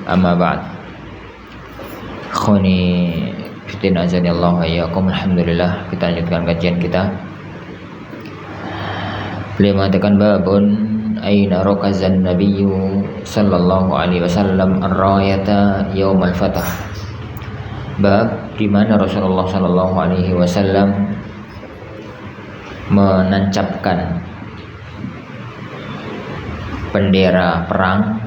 Amma ba'd. Khoni fitin azanillahu iyyakum. Alhamdulillah, kita lanjutkan kajian kita. Beliau mengatakan babun aina rakazan nabiyyu sallallahu alaihi wasallam ar-rayata yaumal fath. Bab di mana Rasulullah sallallahu alaihi wasallam menancapkan bendera perang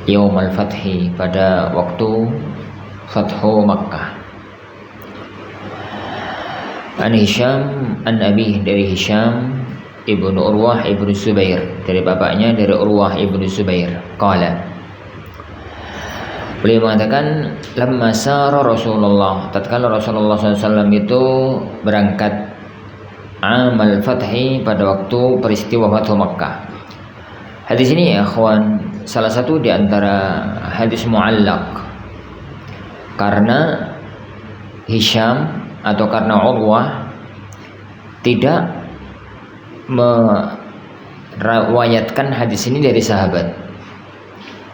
Yaumal Fathi, pada waktu Fathu Makkah. An Hisham an Abi, dari Hisham ibnu Urwah ibnu Zubair, dari bapaknya dari Urwah ibnu Zubair. Qala, beliau mengatakan, lamma sara Rasulullah, tatkala Rasulullah SAW itu berangkat amal fathi, pada waktu peristiwa Fathu Makkah. Hadis ini ya akhwan, salah satu di antara hadis mu'allaq, karena Hisham atau karena Urwah tidak meriwayatkan hadis ini dari sahabat.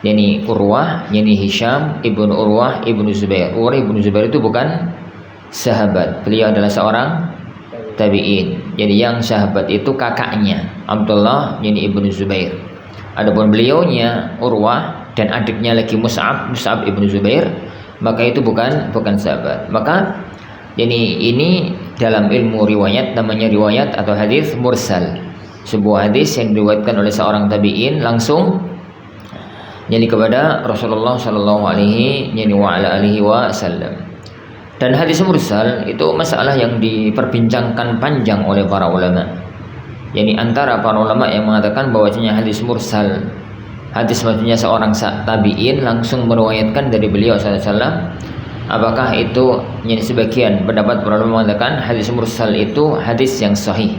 Yani Urwah, yani Hisham ibnu Urwah ibnu Zubair. Urwah ibnu Zubair itu bukan sahabat, beliau adalah seorang tabi'in. Jadi yang sahabat itu kakaknya Abdullah, yani ibnu Zubair. Adapun beliaunya Urwah dan adiknya lagi Mus'ab ibnu Zubair, maka itu bukan sahabat. Maka ini dalam ilmu riwayat namanya riwayat atau hadis mursal. Sebuah hadis yang diriwayatkan oleh seorang tabi'in langsung yani kepada Rasulullah sallallahu alaihi wasallam. Dan hadis mursal itu masalah yang diperbincangkan panjang oleh para ulama. Yani antara para ulama yang mengatakan bahwasanya hadis mursal, hadis maksudnya seorang tabi'in langsung meriwayatkan dari beliau SAW. Apakah itu, yani sebagian pendapat para ulama mengatakan hadis mursal itu hadis yang sahih,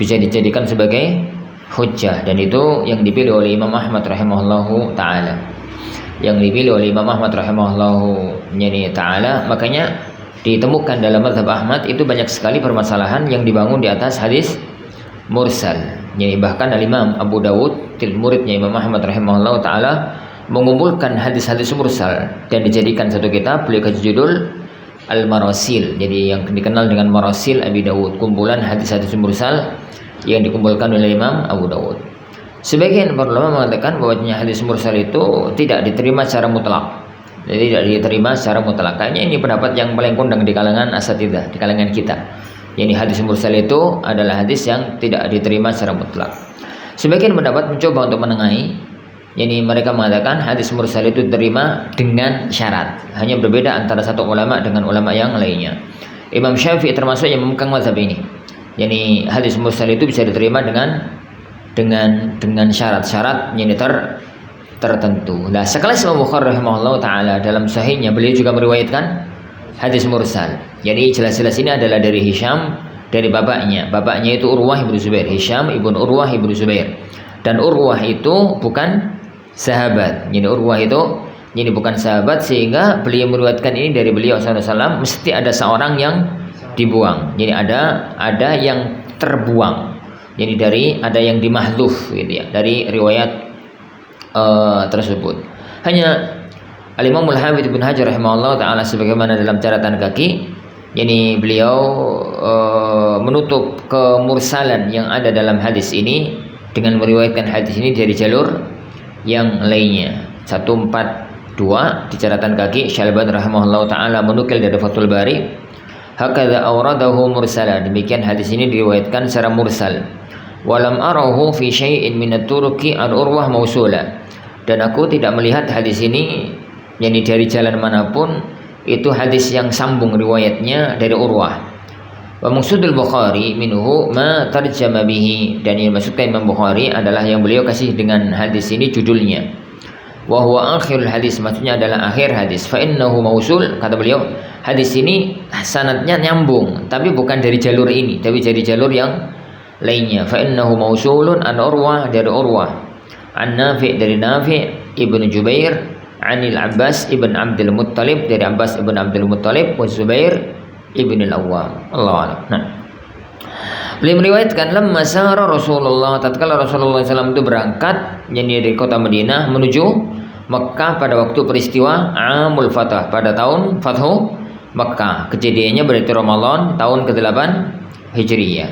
bisa dijadikan sebagai hujjah, dan itu yang dipilih oleh Imam Ahmad rahimahullahu taala. Yang dipilih oleh Imam Ahmad rahimahullahu taala, makanya ditemukan dalam mazhab Ahmad itu banyak sekali permasalahan yang dibangun di atas hadis mursal. Jadi bahkan Al-Imam Abu Dawud, muridnya Imam Ahmad rahimahullah ta'ala, mengumpulkan hadis-hadis mursal dan dijadikan satu kitab. Beliau kasih judul Al-Marasil, jadi yang dikenal dengan Marasil Abi Dawud, kumpulan hadis-hadis mursal yang dikumpulkan oleh Imam Abu Dawud. Sebagian para ulama mengatakan bahwasanya hadis mursal itu tidak diterima secara mutlak. Jadi tidak diterima secara mutlak. Kayaknya ini pendapat yang paling kondang di kalangan asatidzah, di kalangan kita. Yani hadis mursal itu adalah hadis yang tidak diterima secara mutlak. Sebagian pendapat mencoba untuk menengahi, yani mereka mengatakan hadis mursal itu diterima dengan syarat. Hanya berbeda antara satu ulama dengan ulama yang lainnya. Imam Syafi'i termasuk yang memegang mazhab ini. Yani hadis mursal itu bisa diterima dengan syarat-syarat yang tertentu. Nah, sekelas Imam Bukhari rahimahullah taala dalam sahihnya beliau juga meriwayatkan hadis mursal. Jadi jelas-jelas ini adalah dari Hisham, dari bapaknya. Bapaknya itu Urwah ibnu Zubair, Hisham ibnu Urwah ibnu Zubair. Dan Urwah itu bukan sahabat. Jadi Urwah itu ini bukan sahabat, sehingga beliau meriwayatkan ini dari beliau SAW. Mesti ada seorang yang dibuang. Jadi ada yang terbuang. Jadi ada yang dimahdzuf gitu ya, dari riwayat tersebut. Hanya Al-Imam Al-Hafidz Ibnu Hajar rahimahullah ta'ala sebagaimana dalam catatan kaki, yani beliau menutup kemursalan yang ada dalam hadis ini dengan meriwayatkan hadis ini dari jalur yang lainnya. 142 di catatan kaki, Syalban rahimahullah ta'ala menukil dari Fathul Bari, hakadza awradahu mursala, demikian hadis ini diriwayatkan secara mursal. Walam arahu fi syai'in min at-turuqi an Urwah mausula, dan aku tidak melihat hadis ini yani dari jalan manapun itu hadis yang sambung riwayatnya dari Urwah. Wa maksudul Bukhari minhu ma tarjama bihi, dan yang maksudkan Imam Bukhari adalah yang beliau kasih dengan hadis ini judulnya. Wa huwa akhirul hadis, maksudnya adalah akhir hadis. Fa innahu mausul, kata beliau, hadis ini sanadnya nyambung, tapi bukan dari jalur ini, tapi dari jalur yang lainnya. Fa innahu mausulun an Urwah, dari Urwah, an Nafi', dari Nafi' ibnu Jubair, Anil Abbas ibn Abdul Muttalib, dari Abbas ibn Abdul Muttalib, wa Zubair ibn al-Awwam. Allah a'lam. Nah, beliau meriwayatkan lamma sara Rasulullah, tatkala Rasulullah SAW itu berangkat yani dari kota Madinah menuju Mekah pada waktu peristiwa Amul Fathah, pada tahun Fathu Mekah. Kejadiannya berarti Ramadan tahun ke-8 Hijriyah.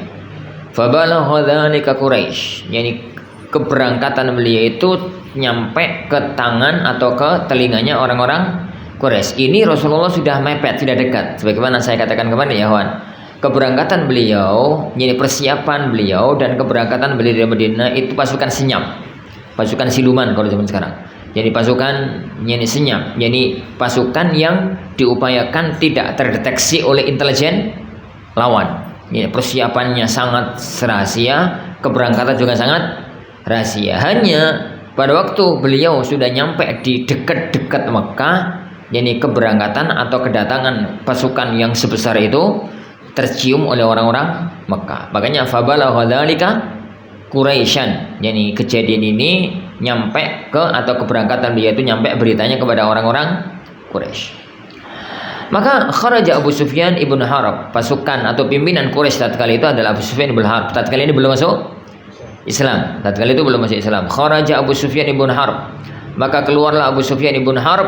Fabalagha dzalika Quraisy, yakni keberangkatan beliau itu nyampe ke tangan atau ke telinganya orang-orang Quraisy. Ini Rasulullah sudah mepet, sudah dekat. Sebagaimana saya katakan kemarin ya, kawan. Keberangkatan beliau, yakni persiapan beliau dan keberangkatan beliau dari Madinah itu pasukan senyap, pasukan siluman kalau zaman sekarang. Jadi pasukan yakni senyap, yakni pasukan yang diupayakan tidak terdeteksi oleh intelijen lawan. Ya, persiapannya sangat rahasia, keberangkatan juga sangat rahasia. Hanya pada waktu beliau sudah nyampe di dekat-dekat Mekah, yakni keberangkatan atau kedatangan pasukan yang sebesar itu tercium oleh orang-orang Mekah. Makanya fabalagha dzalika Quraisyan, yakni kejadian ini nyampe ke atau keberangkatan beliau itu nyampe beritanya kepada orang-orang Quraisy. Maka kharaja Abu Sufyan ibn Harb, pasukan atau pimpinan Quraisy tatkala itu adalah Abu Sufyan ibn Harb. Tatkala ini belum masuk Islam. Tatkala itu belum masuk Islam. Kharaja Abu Sufyan ibn Harb. Maka keluarlah Abu Sufyan ibn Harb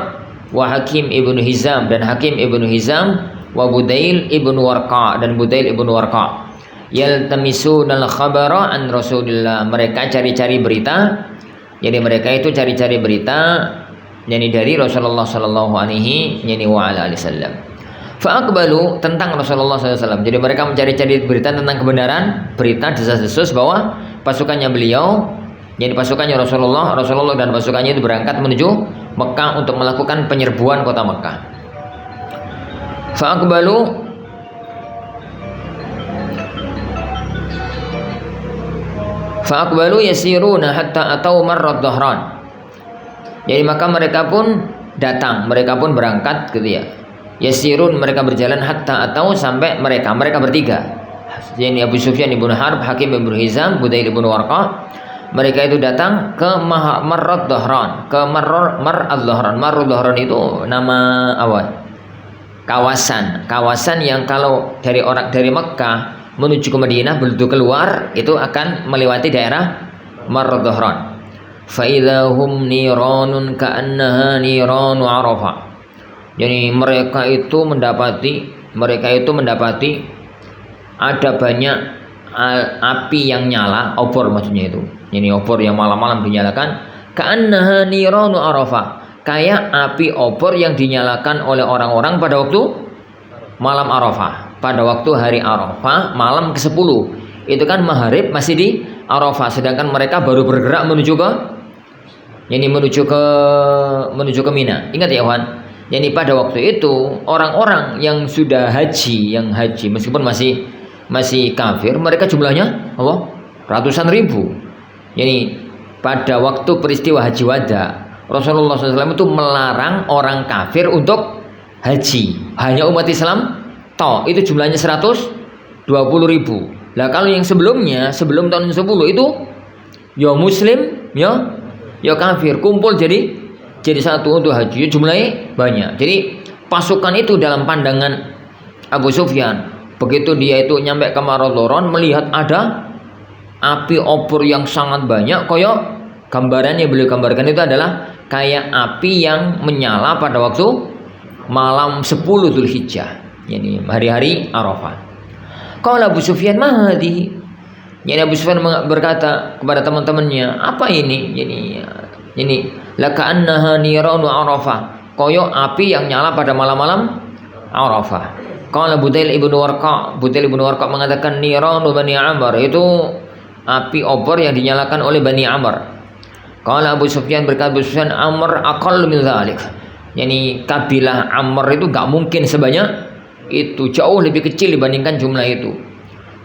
wa Hakim ibn Hizam, dan Hakim ibn Hizam wa Budail ibn Warqa, dan Budail ibn Warqa. Yaltamisuna al-khabara an Rasulillah. Mereka cari-cari berita. Jadi mereka itu cari-cari berita yakni dari Rasulullah sallallahu alaihi wasallam. Fa aqbalu, tentang Rasulullah sallallahu alaihi wasallam. Jadi mereka mencari-cari berita tentang kebenaran, berita desas-desus bahwa pasukannya beliau, yakni pasukannya Rasulullah dan pasukannya itu berangkat menuju Mekah untuk melakukan penyerbuan kota Mekah. Fa aqbalu yasiruna hatta atau marrad dhahran. Jadi maka mereka pun datang, mereka pun berangkat gitu ya. Yasirun, mereka berjalan hatta atau sampai mereka bertiga. Jadi Abu Sufyan ibn Harb, Hakim ibn Hizam, Budail ibn Warqa. Mereka itu datang ke Marrad Dhahran, ke Marrad Dhahran. Marrad Dhahran itu nama awal kawasan yang kalau dari Mekah menuju ke Madinah begitu keluar itu akan melewati daerah Marrad Dhahran. Fa idahum niranun ka'annaha niranu Arafah. Jadi mereka itu mendapati ada banyak api yang nyala, obor maksudnya itu. Ini obor yang malam-malam dinyalakan, ka'annaha niranu Arafah. Kayak api obor yang dinyalakan oleh orang-orang pada waktu malam Arafah, pada waktu hari Arafah malam ke-10. Itu kan maghrib masih di Arafah, sedangkan mereka baru bergerak menuju ke Mina. Ingat ya kawan, jadi pada waktu itu orang-orang yang sudah haji meskipun masih kafir, mereka jumlahnya ratusan ribu. Jadi pada waktu peristiwa Haji Wada, Rasulullah SAW itu melarang orang kafir untuk haji, hanya umat Islam itu jumlahnya 120 ribu. Nah kalau yang sebelum tahun 10 itu ya muslim ya kafir, kumpul jadi satu untuk haji, jumlahnya banyak. Jadi pasukan itu dalam pandangan Abu Sufyan, begitu dia itu nyampe ke Marrad melihat ada api obor yang sangat banyak, koyok gambarannya beliau gambarkan itu adalah kayak api yang menyala pada waktu malam 10 Dzulhijjah, yani hari-hari Arafah. Qala Abu Sufyan mahadi. Yani Abu Sufyan berkata kepada teman-temannya, apa ini? Ini laka'annaha niranu Arafah, koyok api yang nyala pada malam-malam Arafah. Qala Budail ibn Warqa mengatakan niranu Bani Amr, itu api obor yang dinyalakan oleh Bani Amr. Qala Abu Sufyan berkata, Abu Sufyan, Amr aqall min dzalik. Yani kabilah Amr itu gak mungkin sebanyak itu, jauh lebih kecil dibandingkan jumlah itu.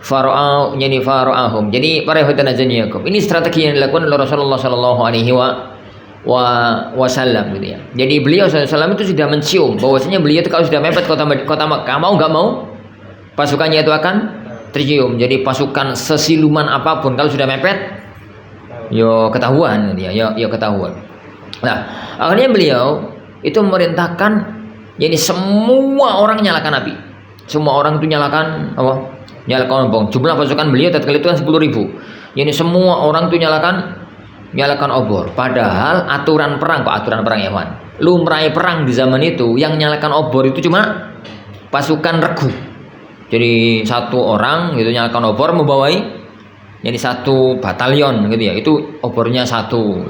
Fara'ahum. Jadi para hadirin, ini strategi yang dilakukan oleh Rasulullah sallallahu alaihi wasallam gitu ya. Jadi beliau sallallahu itu sudah mencium bahwasanya beliau itu kalau sudah mepet kota Mekah, mau enggak mau pasukannya itu akan tercium. Jadi pasukan sesiluman apapun kalau sudah mepet yo ketahuan gitu ya, yo ketahuan. Nah, akhirnya beliau itu memerintahkan jadi semua orang nyalakan api. Semua orang itu nyalakan nyalakan bom. Jumlah pasukan beliau tatkala itu kan 10.000. Jadi semua orang itu nyalakan nyalakan obor. Padahal aturan perang ya Wan. Lumrah perang di zaman itu yang nyalakan obor itu cuma pasukan regu. Jadi satu orang gitu nyalakan obor membawai jadi satu batalion gitu ya. Itu obornya satu.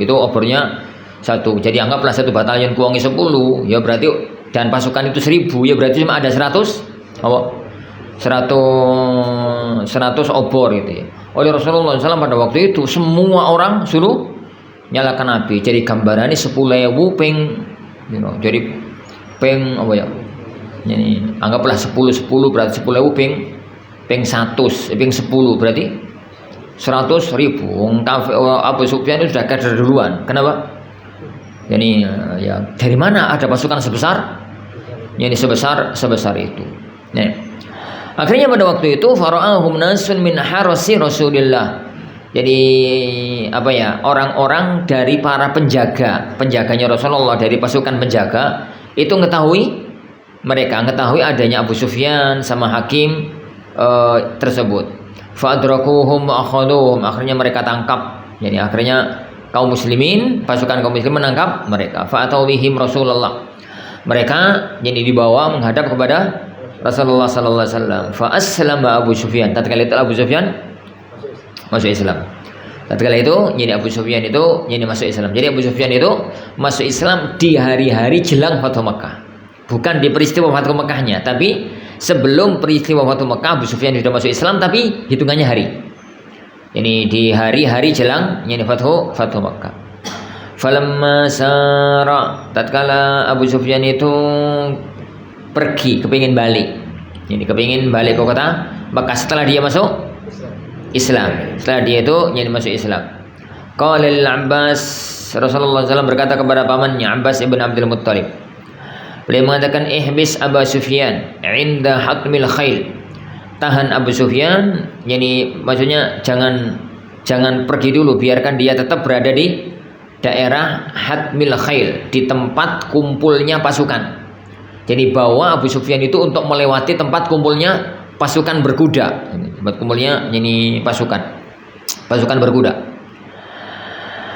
Jadi anggaplah satu batalion kuangi 10 ya berarti dan pasukan itu 1000 ya berarti cuma ada 100 obor gitu ya. Oleh Rasulullah SAW pada waktu itu semua orang suruh nyalakan api. Jadi gambarannya 10.000 ping jadi ping apa ya? Jadi anggaplah 10 berarti 10.000 ping 100 ping 10 berarti 100.000. Abu Sufyan itu sudah kader duluan. Kenapa? Jadi ya dari mana ada pasukan sebesar itu. Nah, akhirnya pada waktu itu fara'ahum nasun min harasi Rasulillah. Jadi orang-orang dari para penjaganya Rasulullah, dari pasukan penjaga itu mereka mengetahui adanya Abu Sufyan sama Hakim tersebut. Fa'adrakuhum wa akhaduhum, akhirnya mereka tangkap. Jadi akhirnya pasukan kaum muslimin menangkap mereka. Fa'atawihim Rasulullah. Mereka jadi dibawa menghadap kepada Rasulullah sallallahu alaihi wasallam. Fa aslama Abu Sufyan. Tatkala itu Abu Sufyan masuk Islam. Tatkala itu jadi Abu Sufyan itu jadi masuk Islam. Jadi Abu Sufyan itu masuk Islam di hari-hari jelang Fathu Makkah. Bukan di peristiwa Fathu Makkahnya, tapi sebelum peristiwa Fathu Makkah Abu Sufyan sudah masuk Islam tapi hitungannya hari. Jadi di hari-hari jelang jadi Fathu Makkah. Falamma sara, tatkala Abu Sufyan itu pergi, kepingin balik ke kota Makkah setelah dia masuk Islam. Setelah dia itu jadi masuk Islam. Qala al-Abbas, Rasulullah SAW berkata kepada pamannya Abbas ibn Abdul Muttalib. Beliau mengatakan ihbis Abu Sufyan inda hatmil khail. Tahan Abu Sufyan, yani maksudnya jangan pergi dulu, biarkan dia tetap berada di daerah hatmil khail, di tempat kumpulnya pasukan. Jadi bawa Abu Sufyan itu untuk melewati tempat kumpulnya pasukan berkuda. Tempat kumpulnya ini pasukan berkuda.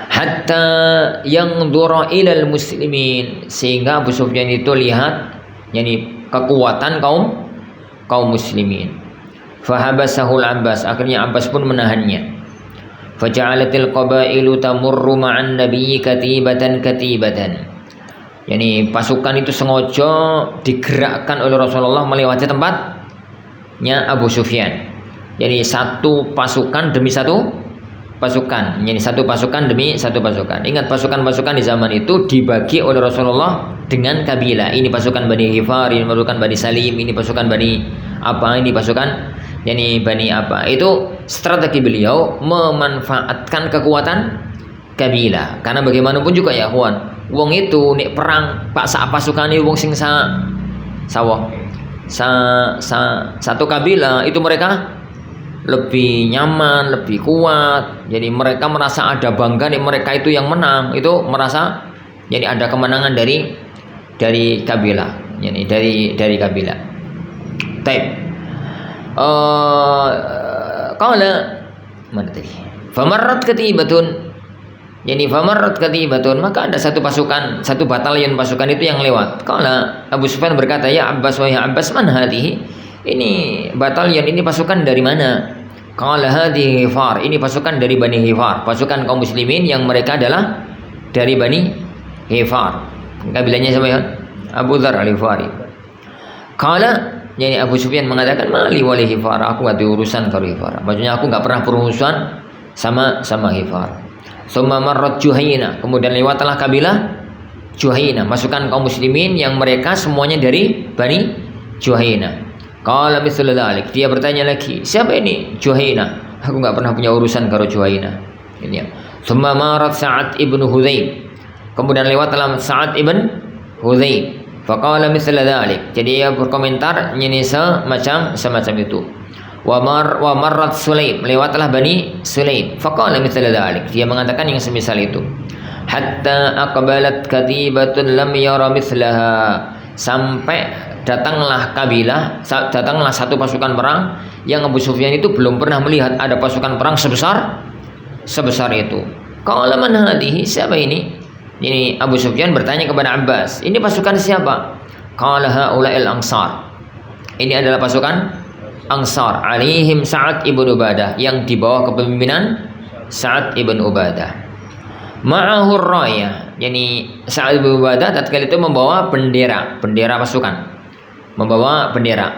Hatta yang dura ilal muslimin, sehingga Abu Sufyan itu lihat yani kekuatan kaum muslimin. Fahabasahul Abbas, akhirnya Abbas pun menahannya. Faja'alatil qabailu tamurru ma'an nabiyyi katibatan. Yani pasukan itu sengaja digerakkan oleh Rasulullah melewati tempatnya Abu Sufyan. Jadi satu pasukan demi satu pasukan. Yani satu pasukan demi satu pasukan. Ingat pasukan-pasukan di zaman itu dibagi oleh Rasulullah dengan kabilah. Ini pasukan Bani Hifar, ini pasukan Bani Salim, ini pasukan Bani apa, ini pasukan yani Bani apa. Itu strategi beliau memanfaatkan kekuatan kabilah. Karena bagaimanapun juga ya kawan, wong itu nek perang paksa pasukane wong sing satu kabilah itu mereka lebih nyaman, lebih kuat. Jadi mereka merasa ada bangga nih mereka itu yang menang, itu merasa jadi ada kemenangan dari kabilah. Yani dari kabilah. Taib. Qala mana tadi? Famarrat katibatun. Yani famarrat katibatun, maka ada satu pasukan, satu batalion pasukan itu yang lewat. Qala Abu Sufyan berkata, "Ya Abbas, wahai Abbas, man hadhihi?" Ini batalion, ini pasukan dari mana? Qala hadhihi Hifar, ini pasukan dari Bani Hifar, pasukan kaum muslimin yang mereka adalah dari Bani Hifar. Kabilahnya siapa ya? Abu Dzar Al-Ghifari. Qala, jadi Abu Sufyan mengatakan, "Mali wali Hifar, aku enggak ada urusan kalau Hifar." Maksudnya aku enggak pernah berurusan sama Hifar. Summa marrat Juhaina, kemudian lewatlah kabilah Juhaina, pasukan kaum muslimin yang mereka semuanya dari Bani Juhaina. Qala mithla dzalik, dia bertanya lagi, "Siapa ini Juhaina?" Aku enggak pernah punya urusan karo Juhaina. Ini ya. Summa marat Sa'ad ibn Hudzaim, kemudian lewatlah Sa'ad ibn Hudzaim. Faqala mithla dzalik, jadi dia berkomentar ini semacam itu. Wa marrat Sulaim, lewatlah Bani Sulaim. Faqala mithla dzalik, dia mengatakan yang semisal itu. Hatta aqbalat katibatun lam yara mithlaha, sampai datanglah satu pasukan perang yang Abu Sufyan itu belum pernah melihat ada pasukan perang sebesar itu. Qala man hadhihi, siapa ini? Ini Abu Sufyan bertanya kepada Abbas, ini pasukan siapa? Qala haula'il ansar. Ini adalah pasukan Ansar, alaihim Sa'ad ibn Ubadah, yang di bawah kepemimpinan Sa'ad ibn Ubadah. Ma'ahur rayah, yani Sa'ad ibn Ubadah tatkala itu membawa bendera pasukan, membawa bendera.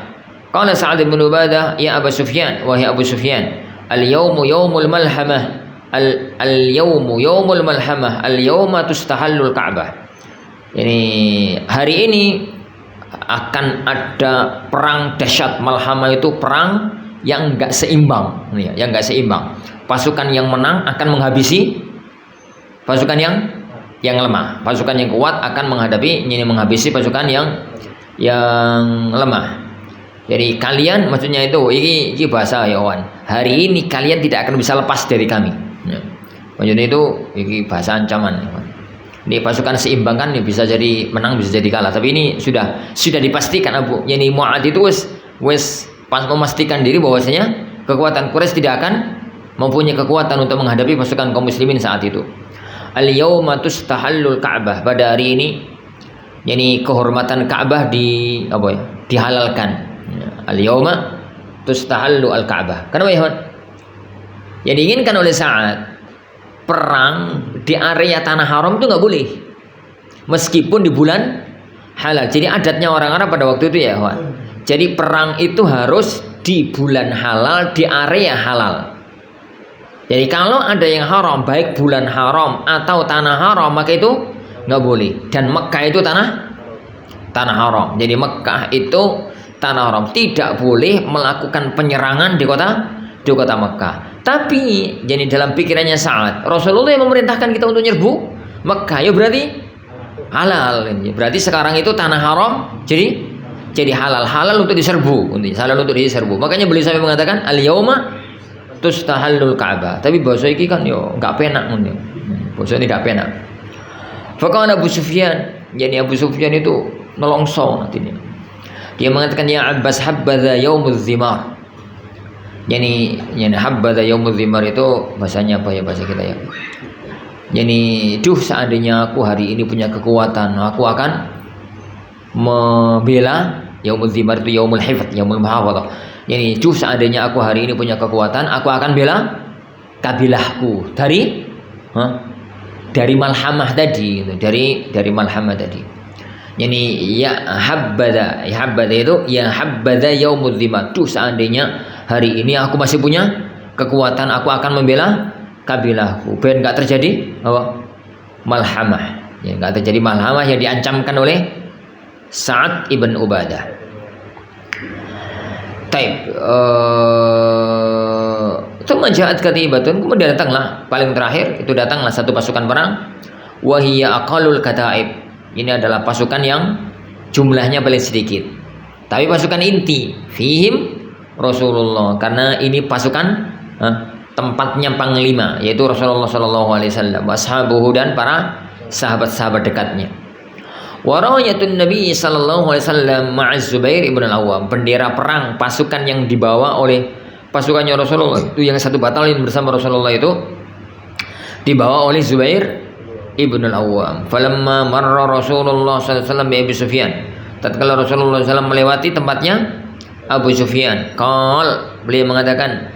Qala Sa'ad ibn Ubadah, ya Abu Sufyan, wahai Abu Sufyan, al-yawmu yawmul malhamah, al-yawmu yawmul malhamah, al-yawma tustahallul Ka'bah. Ini hari ini akan ada perang dahsyat. Malhamah itu perang yang enggak seimbang, yang enggak seimbang. Pasukan yang menang akan menghabisi pasukan yang lemah. Pasukan yang kuat akan menghabisi pasukan yang lemah. Jadi kalian, maksudnya itu ini bahasa ya kawan. Hari ini kalian tidak akan bisa lepas dari kami. Ya. Maksudnya itu ini bahasa ancaman. Ya, ini pasukan seimbang kan, bisa jadi menang bisa jadi kalah. Tapi ini sudah dipastikan yani Mu'ad itu wes memastikan diri bahwasanya kekuatan Quraisy tidak akan mempunyai kekuatan untuk menghadapi pasukan kaum muslimin saat itu. Al-yauma tustahallul Ka'bah, pada hari ini yani kehormatan Ka'bah dihalalkan. Al-yauma tustahallu al-Ka'bah. Kenapa ya? Yang diinginkan oleh Sa'ad, perang di area tanah haram itu nggak boleh, meskipun di bulan halal. Jadi adatnya orang Arab pada waktu itu ya, kawan. Jadi perang itu harus di bulan halal, di area halal. Jadi kalau ada yang haram, baik bulan haram atau tanah haram, maka itu nggak boleh. Dan Mekah itu tanah haram. Jadi Mekah itu tanah haram, tidak boleh melakukan penyerangan di kota Mekah. Tapi jadi dalam pikirannya Sa'ad, Rasulullah yang memerintahkan kita untuk nyerbu Mekah, ya berarti halal. Berarti sekarang itu tanah haram, jadi halal untuk diserbu, Makanya beliau sampai mengatakan al-yauma tustahallul Ka'bah. Tapi bahasa iki kan yo enggak penak ngono. Bahasa ini enggak penak. Faqala Abu Sufyan, jadi Abu Sufyan itu nolongso nantinya. Dia mengatakan, ya Abbas, habbadha yaumuz zimar. Yani habbadha yaumuz zimar itu bahasanya apa ya, bahasa kita ya. Yani seandainya aku hari ini punya kekuatan, aku akan membela yaumuz zimar itu yaumul hifd, yaumul muhafadzah. Yani seandainya aku hari ini punya kekuatan, aku akan bela kabilahku dari malhamah tadi, dari malhamah tadi. Yani ya habbada itu ya habbada yaumuz zimar. Seandainya hari ini aku masih punya kekuatan, aku akan membela kabilahku. Ben enggak terjadi malhamah. Ya, enggak terjadi malhamah yang diancamkan oleh Sa'ad ibn Ubadah. Taib. Tumajaat katibatun, kemudian datanglah paling terakhir itu datanglah satu pasukan perang. Wahiyya aqalul kataib. Ini adalah pasukan yang jumlahnya paling sedikit, tapi pasukan inti. Fihim Rasulullah, karena ini pasukan tempatnya panglima, yaitu Rasulullah SAW, washabuhu, dan para sahabat-sahabat dekatnya. Warayatun Nabi SAW ma'az Zubair ibn al-Awwam, bendera perang pasukan yang dibawa oleh pasukannya Rasulullah itu, yang satu batalion bersama Rasulullah itu dibawa oleh Zubair ibn al-Awwam. Falamma marra Rasulullah SAW bi Abi Sufyan, tatkala Rasulullah SAW melewati tempatnya Abu Sufyan, beliau mengatakan,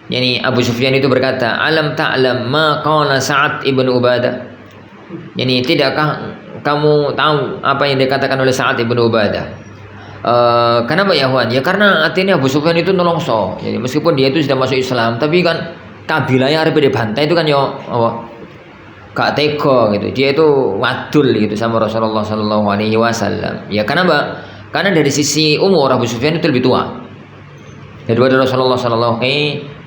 yani Abu Sufyan itu berkata, alam ta'lam ma qala Sa'ad ibn Ubadah, yani tidakkah kamu tahu apa yang dikatakan oleh Sa'ad ibn Ubadah? Kenapa ya Wan? Ya karena artinya Abu Sufyan itu nolongso. Jadi meskipun dia itu sudah masuk Islam, tapi kan kabilahnya harus dibantai itu kan yo gak tega gitu. Dia itu wadul gitu sama Rasulullah SAW. Ya kenapa? Karena dari sisi umur Abu Sufyan itu lebih tua daripada Rasulullah SAW.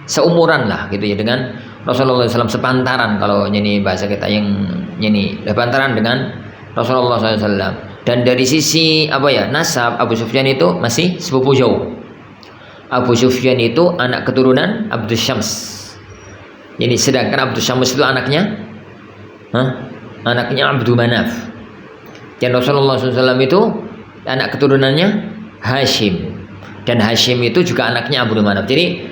Seumuran lah gitu ya dengan Rasulullah SAW, sepantaran kalau nyanyi bahasa kita yang nyanyi, sepantaran dengan Rasulullah SAW. Dan dari sisi nasab, Abu Sufyan itu masih sepupu jauh. Abu Sufyan itu anak keturunan Abdus Syams. Jadi sedangkan Abdus Syams itu anaknya Abdul Manaf. Dan Rasulullah SAW itu anak keturunannya Hashim. Dan Hashim itu juga anaknya Abdul Manaf. Jadi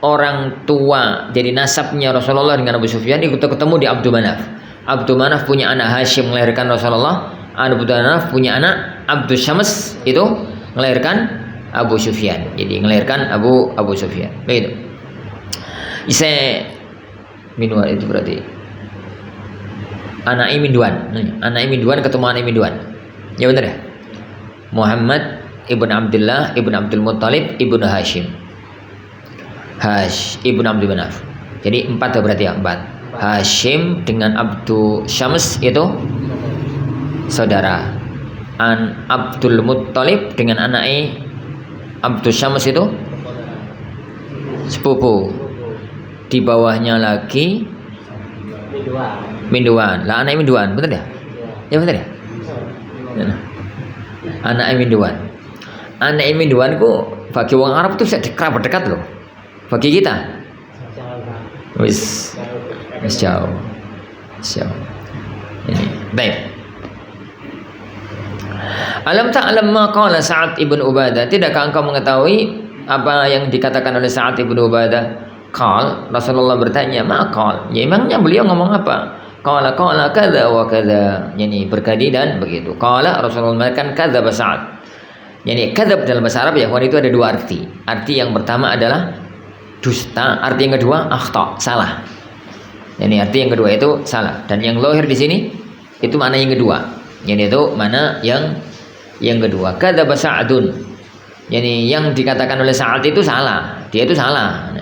orang tua jadi nasabnya Rasulullah dengan Abu Sufyan itu ketemu di Abdul Manaf. Abdul Manaf punya anak Hashim melahirkan Rasulullah. Abdul Manaf punya anak Abdul Syams itu melahirkan Abu Sufyan. Jadi melahirkan Abu Sufyan. Begitu. Ise Minduan itu berarti anak Minduan. Anak Minduan ketemu anak Minduan. Ya benar ya? Muhammad ibn Abdullah ibn Abdul Muttalib ibn Hashim. Ibn Abdul Manaf. Jadi 4 berarti ya, 4. Hashim dengan Abdul Syams itu saudara. Abdul Muttalib dengan anaknya Abdul Syams itu sepupu. Di bawahnya lagi Minduan. Lah anak Minduan, betul ya? Ya betul ya? Anak Minduan. Anak Minduan ku bagi orang Arab itu bisa kerabat dekat loh. Bagi kita wis jauh. Ini baik. Alam ta'lam ma qala Sa'ad ibn Ubadah? Tidakkah engkau mengetahui apa yang dikatakan oleh Sa'ad ibn Ubadah? Qal, Rasulullah bertanya, ma qal? Ya emangnya beliau ngomong apa? Qala kadza wa kadza. Yani berkadi dan begitu. Qala, Rasulullah mengatakan kadzaba Sa'ad. Yani kadzab dalam bahasa Arab ya, itu ada 2 arti. Arti yang pertama adalah dusta, arti yang kedua akhta, salah. Yani arti yang kedua itu salah. Dan yang lohir di sini itu mana yang kedua. Yani itu mana yang kedua. Kadzaba Sa'adun. Yani yang dikatakan oleh Sa'ad itu salah. Dia itu salah.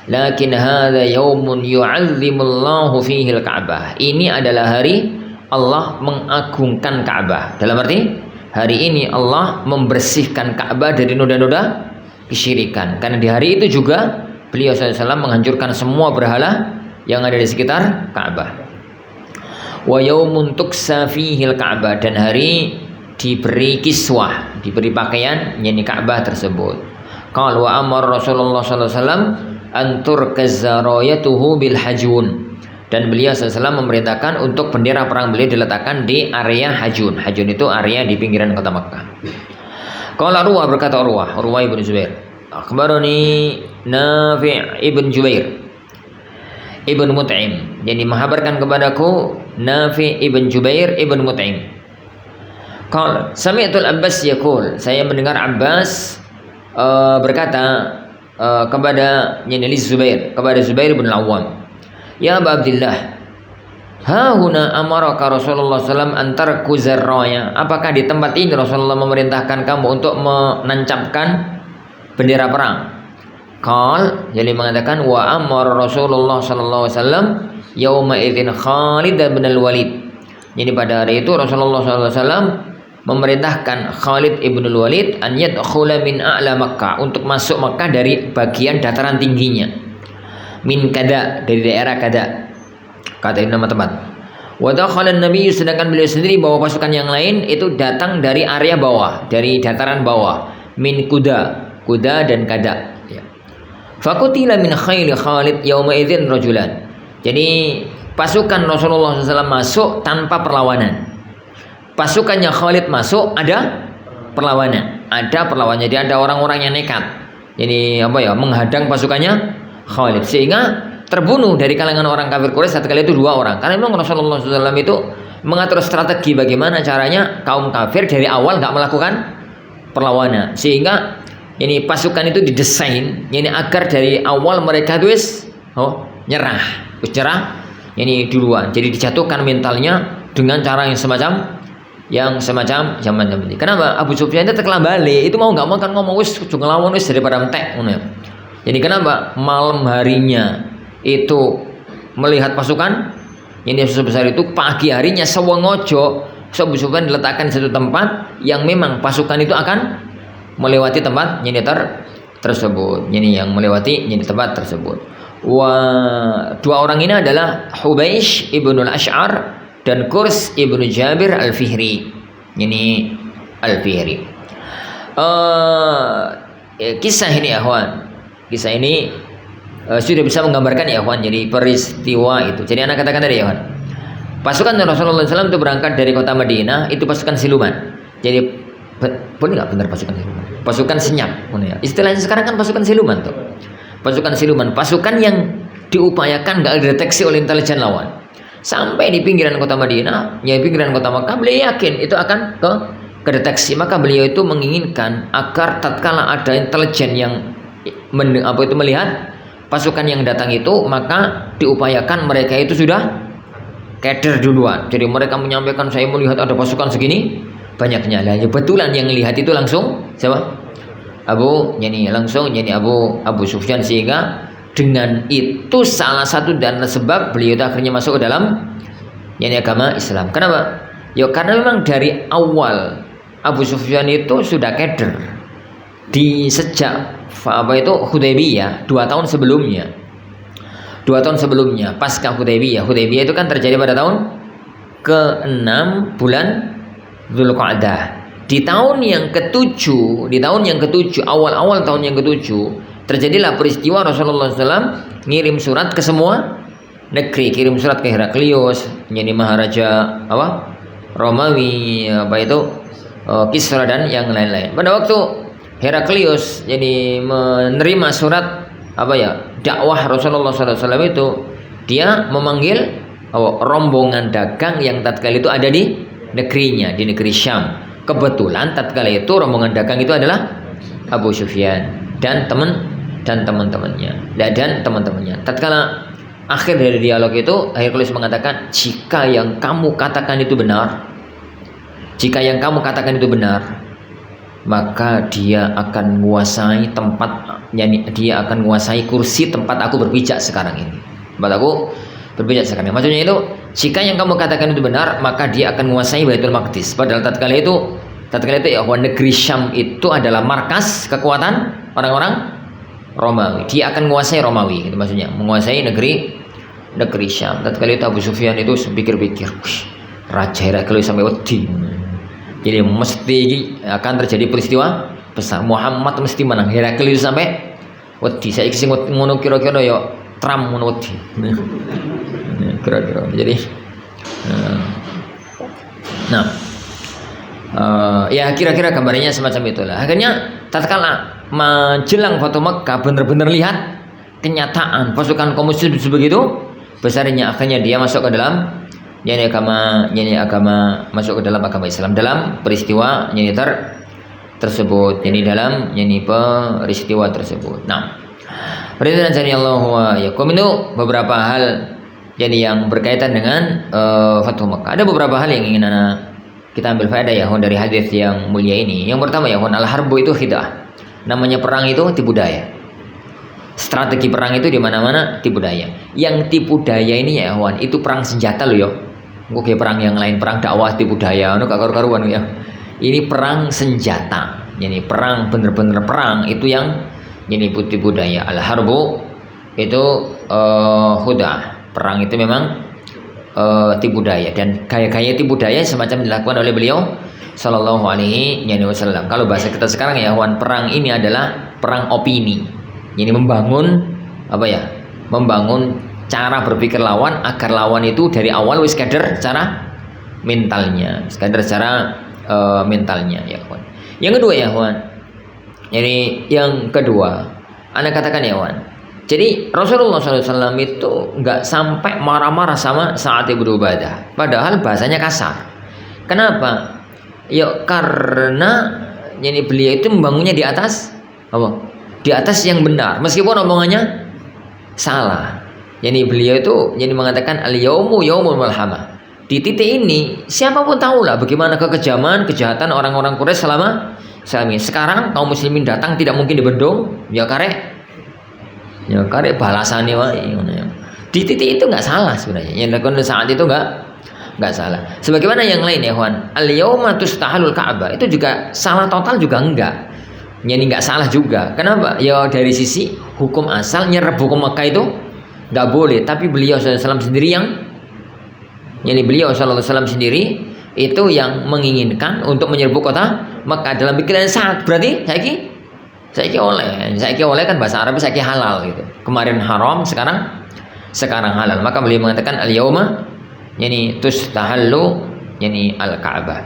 Lakin hadza yaumun yu'azzimullahu fihi al-Ka'bah. Ini adalah hari Allah mengagungkan Ka'bah. Dalam arti hari ini Allah membersihkan Ka'bah dari noda-noda kesyirikan. Karena di hari itu juga beliau SAW menghancurkan semua berhala yang ada di sekitar Ka'bah. Wa yaumun tuksa fihi al-Ka'bah, dan hari diberi kiswah, diberi pakaian yakni Ka'bah tersebut. Qala wa amara Rasulullah sallallahu alaihi wasallam antur kazarayatuhu bil hajun, dan beliau SAW memerintahkan untuk bendera perang beliau diletakkan di area hajun. Hajun itu area di pinggiran kota Makkah. Qala Urwah, berkata Urwah ibn Zubair, akhbarani Nafi' ibn Jubair ibn Mut'im, jadi menghabarkan kepadaku Nafi' ibn Jubair ibn Mut'im. Qala sami'tul Abbas yaqul, saya mendengar Abbas berkata kepada Zubair, kepada Zubair bin Al-Awwam, ya Abu Abdillah, hahuna amaraka Rasulullah SAW antar kuzarraya. Apakah di tempat ini Rasulullah memerintahkan kamu untuk menancapkan bendera perang? Qal, jadi mengatakan wa amara Rasulullah SAW yauma idzin Khalid bin Al-Walid. Jadi pada hari itu Rasulullah SAW memerintahkan Khalid ibn Walid an yadkhula min a'la Makkah, untuk masuk Makkah dari bagian dataran tingginya. Min kada, dari daerah kada, kata nama tempat. Wa dakhala an-nabiy, sedangkan beliau sendiri bawa pasukan yang lain itu datang dari area bawah, dari dataran bawah. Min kuda dan kada. Ya. Fakutila min khayli Khalid yauma idzin rajulan. Jadi pasukan Rasulullah SAW masuk tanpa perlawanan. Pasukannya Khalid masuk ada perlawanan. Jadi ada orang-orang yang nekat. Jadi menghadang pasukannya Khalid, sehingga terbunuh dari kalangan orang kafir Quraisy kali itu 2 orang. Karena memang Rasulullah SAW itu mengatur strategi bagaimana caranya kaum kafir dari awal nggak melakukan perlawanan, sehingga ini pasukan itu didesain agar dari awal mereka itu nyerah. Ini duluan. Jadi dijatuhkan mentalnya dengan cara yang semacam ini. Kenapa? Abu Sufyan itu tekelah balik, itu mau nggak mau kan ngomong wis ngelawan wis daripada entek. Jadi kenapa malam harinya itu melihat pasukan ini sebesar itu, pagi harinya sewengojo Abu Sufyan diletakkan di satu tempat yang memang pasukan itu akan melewati tempat tersebut. Ini yang melewati tempat tersebut. Dua orang ini adalah Hubaish ibn al-Ash'ar dan Kurs ibnu Jabir al-Fihri. Ini al-Fihri. Kisah ini kisah ini sudah bisa menggambarkan jadi peristiwa itu. Jadi anak katakan tadi pasukan Rasulullah SAW itu berangkat dari kota Madinah, itu pasukan siluman. Jadi boleh nggak benar pasukan siluman? Pasukan senyap. Istilahnya sekarang kan pasukan siluman tuh. pasukan siluman, pasukan yang diupayakan nggak dideteksi oleh intelijen lawan. Sampai di pinggiran kota Madinah, ya pinggiran kota Makkah, beliau yakin itu akan kedeteksi. Maka beliau itu menginginkan agar tatkala ada intelijen yang melihat pasukan yang datang itu, maka diupayakan mereka itu sudah keder duluan. Jadi mereka menyampaikan, saya melihat ada pasukan segini banyaknya. Lah kebetulan yang lihat itu langsung siapa? Abu Sufyan, sehingga dengan itu salah satu dan sebab beliau itu akhirnya masuk ke dalam agama Islam. Kenapa? Ya karena memang dari awal Abu Sufyan itu sudah keder di sejak Hudaybiyah 2 tahun sebelumnya. 2 tahun sebelumnya pasca Hudaybiyah itu kan terjadi pada tahun ke-6 bulan Dzulqa'dah. Di tahun yang ke-7, awal-awal tahun yang ke-7, terjadilah peristiwa Rasulullah SAW ngirim surat ke semua negeri, kirim surat ke Heraklius, jadi maharaja Romawi, Kisra dan yang lain-lain. Pada waktu Heraklius jadi menerima surat dakwah Rasulullah SAW itu, dia memanggil rombongan dagang yang tatkala itu ada di negerinya, di negeri Syam. Kebetulan tatkala itu rombongan dagang itu adalah Abu Sufyan dan teman-temannya. Tatkala akhir dari dialog itu, Heraklius mengatakan, jika yang kamu katakan itu benar, maka dia akan menguasai dia akan menguasai kursi tempat aku berpijak sekarang ini. Maksudnya itu, jika yang kamu katakan itu benar, maka dia akan menguasai Baitul Maqdis. Padahal tatkala itu negeri Syam itu adalah markas kekuatan orang-orang Romawi. Dia akan menguasai Romawi, itu maksudnya, menguasai negeri Syam. Tatkala itu Abu Sufyan itu pikir-pikir, Raja Heraklius sampai wedi. Jadi mesti akan terjadi peristiwa besar. Muhammad mesti menang. Heraklius sampai wedi. Saya sing ngono kira-kira ya Trump ngono wedi. Kira-kira. Jadi ya kira-kira gambarnya semacam itulah. Akhirnya tatkala menjelang Fatu Makkah benar-benar lihat kenyataan pasukan kaum muslim sebegitu besarnya, akhirnya dia masuk ke dalam masuk ke dalam agama Islam dalam peristiwa tersebut. Jadi dalam peristiwa tersebut. Nah, perhatian Allah wa yakum itu beberapa hal yang berkaitan dengan Fatu Makkah. Ada beberapa hal yang ingin kita ambil faedah dari hadis yang mulia ini. Yang pertama al-harbu itu khid'ah. Namanya perang itu tipu daya. Strategi perang itu di mana-mana tipu daya. Yang tipu daya ini itu perang senjata loh ya. Oke, perang yang lain, perang dakwah tipu daya, gak karu-karuan ya. Ini perang senjata. Jadi perang bener-bener perang itu yang tipu daya. Al-harbu itu khud'ah. Perang itu memang tipu daya, dan gaya-gaya tipu daya semacam dilakukan oleh beliau Sallallahu Alaihi Wasallam. Kalau bahasa kita sekarang perang ini adalah perang opini. Jadi membangun cara berpikir lawan agar lawan itu dari awal wis keder cara mentalnya, mentalnya ya kawan. Yang kedua yang kedua, Anda katakan jadi Rasulullah SAW itu nggak sampai marah-marah sama Sa'ad ibn Ubadah, padahal bahasanya kasar. Kenapa? Ya karena beliau itu membangunnya di atas di atas yang benar, meskipun omongannya salah. Jadi beliau itu mengatakan al-yaumu yaumul malhamah. Di titik ini siapapun tahulah bagaimana kekejaman, kejahatan orang-orang Quraisy selama ini. Sekarang kaum muslimin datang tidak mungkin dibendung, ya karek balasannya di titik itu nggak salah sebenarnya. Yang dilakukan saat itu nggak salah. Sebagaimana yang lain al-yauma tustahalul Ka'bah itu juga salah total juga enggak. Nggak salah juga. Kenapa? Ya dari sisi hukum asal nyerep hukum Makkah itu nggak boleh, tapi beliau SAW sendiri sendiri itu yang menginginkan untuk menyerbu kota Makkah dalam pikiran saat. Berarti saiki oleh kan bahasa Arab saiki halal gitu. Kemarin haram, sekarang halal. Maka beliau mengatakan al-yauma tustahallu al-Ka'bah.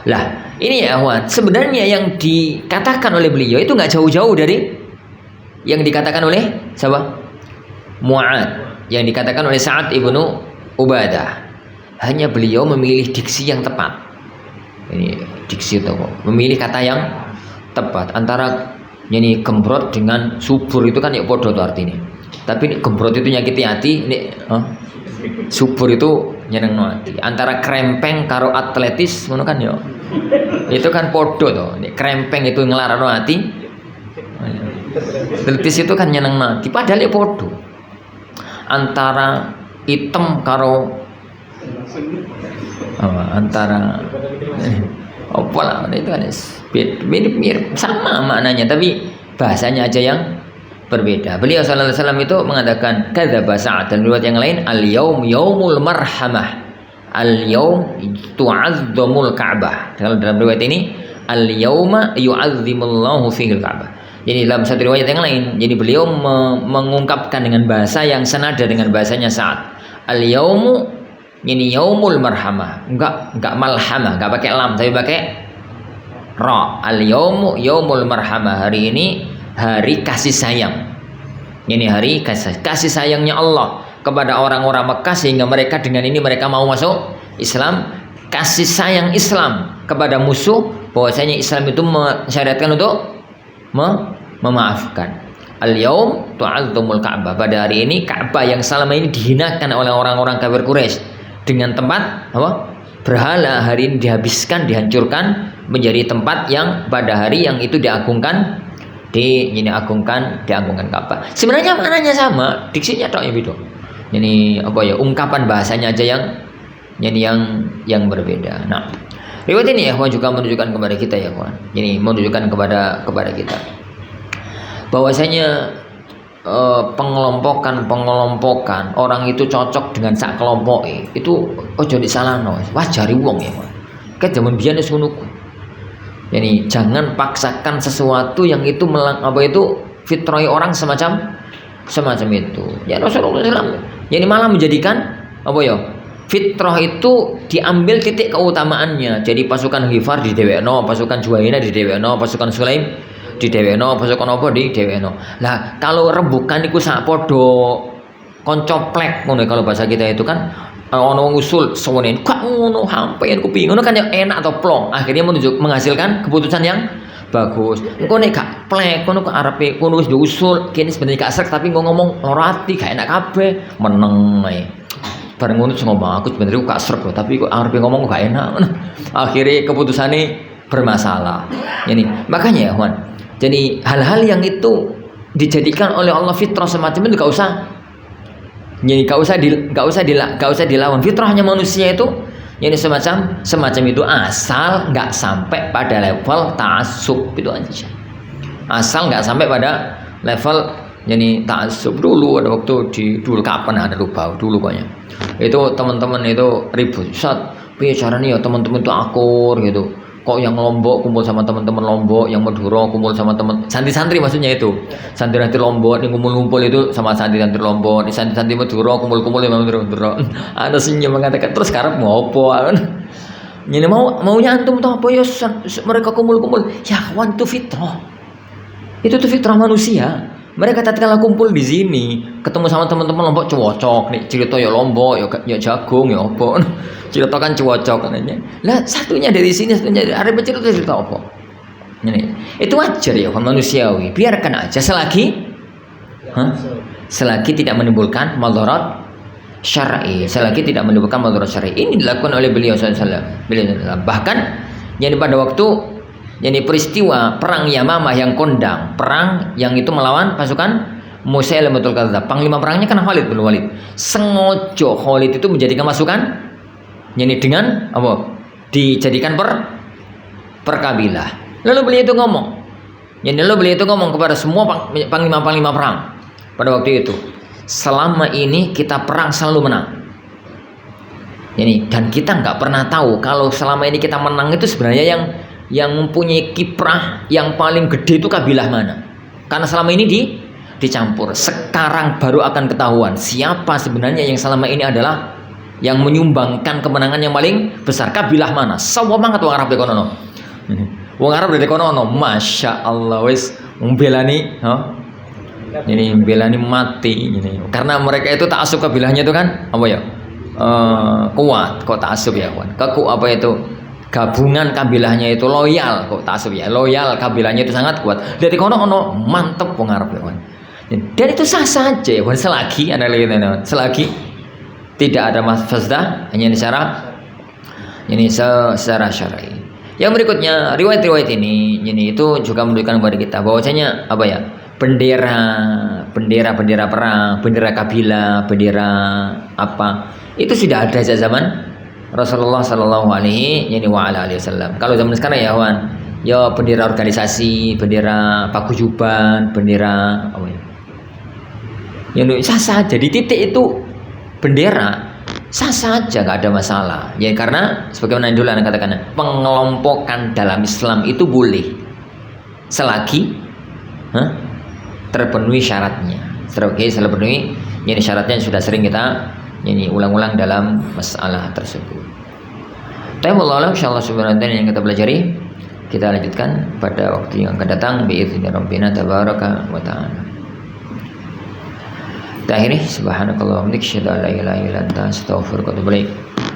Lah, ini sebenarnya yang dikatakan oleh beliau itu nggak jauh-jauh dari yang dikatakan oleh siapa? Mu'ad, yang dikatakan oleh Sa'ad ibnu Ubadah. Hanya beliau memilih diksi yang tepat. Ini diksi itu memilih kata yang tepat. Antara ini gembrot dengan subur itu kan ya podo tuh artinya. Tapi ini gembrot itu nyakiti hati, ini subur itu nyenengno hati. Antara krempeng karo atletis ngono kan ya. Itu kan podo tuh. Ini krempeng itu ngelarano hati. Atletis itu kan nyenengno hati. Padahal ya podo. Antara hitam karo antara apa lah itu kan mirip sama maknanya tapi bahasanya aja yang berbeda. Beliau sallallahu alaihi wasallam itu mengatakan kadzaba Sa'ad, dan riwayat yang lain al-yaum yaumul marhamah, al-yaum tu'azzamul Ka'bah. Kalau dalam riwayat ini al-yauma yu'azzimullahu fihil Ka'bah. Jadi dalam satu riwayat yang lain, jadi beliau mengungkapkan dengan bahasa yang senada dengan bahasanya Sa'ad. Al-yaumu ini yaumul marhamah, enggak malhamah, enggak pakai lam tapi pakai ra. Al-yaumu yaumul marhamah, hari ini hari kasih sayang. Ini hari kasih sayangnya Allah kepada orang-orang Mekah sehingga mereka dengan ini mereka mau masuk Islam. Kasih sayang Islam kepada musuh, bahwasanya Islam itu mensyariatkan untuk memaafkan. Al-yaum tu'azzamul Ka'bah, pada hari ini Ka'bah yang selama ini dihinakan oleh orang-orang kafir Quraisy dengan tempat apa? Berhala, hari ini dihabiskan, dihancurkan menjadi tempat yang pada hari yang itu diagungkan, diagungkan Ka'bah. Sebenarnya maknanya sama, diksinya tok yang beda. Ini apa ya? Ungkapan bahasanya aja yang berbeda. Nah, riwayat ini ya juga menunjukkan kepada kita ya kawan. Ini menunjukkan kepada kita bahwasanya pengelompokan orang itu cocok dengan sak kelompok itu ojo disalahno, wajari wong ya kawan. Kan zaman biyen wis ngono. Yani jangan paksakan sesuatu yang itu fitrah orang semacam itu. Ya Rasulullah SAW yani malah menjadikan fitrah itu diambil titik keutamaannya. Jadi pasukan Ghifar di dewekno, pasukan Juwainah di dewekno, pasukan Sulaim di dewekno, pasukan apa di dewekno. Lah kalau rembukan iku sak podo koncoplek ngono kalau bahasa kita itu kan ono ngusul sewene kok ngono sampeyan kuping ngono kan ya enak atau plong. Akhirnya menghasilkan keputusan yang bagus. Engko nek gak plek ngono kok arepe ngono wis diusul kene sebenarnya gak srek tapi engko ngomong ora ati gak enak kabeh meneng ae. Bareng ngono ngomong aku sebenarnya gak srek loh tapi kok arepe ngomong gak enak. Akhirnya keputusannya bermasalah. Ini makanya ya Juan. Jadi hal-hal yang itu dijadikan oleh Allah fitrah semacam itu gak usah dilawan. Fitrahnya manusia itu jadi semacam itu asal nggak sampai pada level ta'assub itu aja. Asal nggak sampai pada level jadi ta'assub. Dulu ada waktu dulu kapan ada lupa dulu pokoknya. Itu teman-teman itu ribut. Ustaz, piye caranya ya teman-teman itu akur gitu. Kok yang Lombok kumpul sama teman-teman Lombok, yang Madura kumpul sama teman santri-santri maksudnya itu. Santri-santri Lombok ini kumpul-kumpul itu sama santri-santri Lombok, di santri-santri Madura kumpul-kumpul sama Madura. Ada senyum mengatakan terus sekarang mau apa? Ini maunya antum tahu apa ya mereka kumpul-kumpul. Ya kawan itu fitrah. Itu tuh fitrah manusia. Mereka tatkala kumpul di sini, ketemu sama teman-teman Lombok cocok nih, cerita ya Lombok, ya jagung, ya apa. Cerita kan cocok katanya. Lah satunya dari sini, satunya dari Arab cerita apa? Ini itu wajar ya manusiawi. Biarkan aja selagi tidak menimbulkan madarat syar'i, selagi tidak menimbulkan madarat syar'i. Ini dilakukan oleh beliau sallallahu alaihi wasallam. Bahkan jadi pada waktu jadi peristiwa perang Yamamah yang kondang, perang yang itu melawan pasukan Musailamatul Kadzdzab. Panglima perangnya kan Khalid bin Walid. Sengaja Khalid itu menjadikan masukan jadi dengan apa? Dijadikan per kabilah. Lalu beliau itu ngomong kepada semua panglima-panglima perang pada waktu itu. Selama ini kita perang selalu menang. Dan kita nggak pernah tahu kalau selama ini kita menang itu sebenarnya yang mempunyai kiprah yang paling gede itu kabilah mana. Karena selama ini dicampur. Sekarang baru akan ketahuan siapa sebenarnya yang selama ini adalah yang menyumbangkan kemenangan yang paling besar. Kabilah mana? Sawo banget wong Arab dekono. Wong Arab dekono, masya Allah wis membelani Ini bela ini mati ini. Karena mereka itu ta'assub kabilahnya itu kan apa ya? Kuat kok ta'assub ya kawan. Apa itu? Gabungan kabilahnya itu loyal kok ta'assub ya. Loyal kabilahnya itu sangat kuat. Dari kono mantep wong Arab ya kawan. Dan itu sah saja ya kawan, selagi tidak ada mafsadah, hanya secara syar'i. Yang berikutnya riwayat-riwayat ini itu juga menunjukkan kepada kita bahwasanya apa ya? Bendera perang, bendera kabilah, bendera apa itu sudah ada sejak zaman Rasulullah Shallallahu Alaihi Wasallam. Kalau zaman sekarang ya kawan, ya bendera organisasi, bendera paguyuban, bendera apa ya? Sah saja di titik itu bendera sah saja, nggak ada masalah. Ya karena sebagaimana dulu anda katakan, pengelompokan dalam Islam itu boleh selagi terpenuhi syaratnya. Terpenuhi, jadi syaratnya sudah sering kita ulang-ulang dalam masalah tersebut. Tapi Allah insyaallah subhanahu wa ta'ala yang kita pelajari kita lanjutkan pada waktu yang akan datang biizni rabbina tabaraka wa ta'ala. Akhirnya subhanakallahumma wa bihamdika asyhadu an la ilaha illa anta astaghfiruka wa atubu ilaik.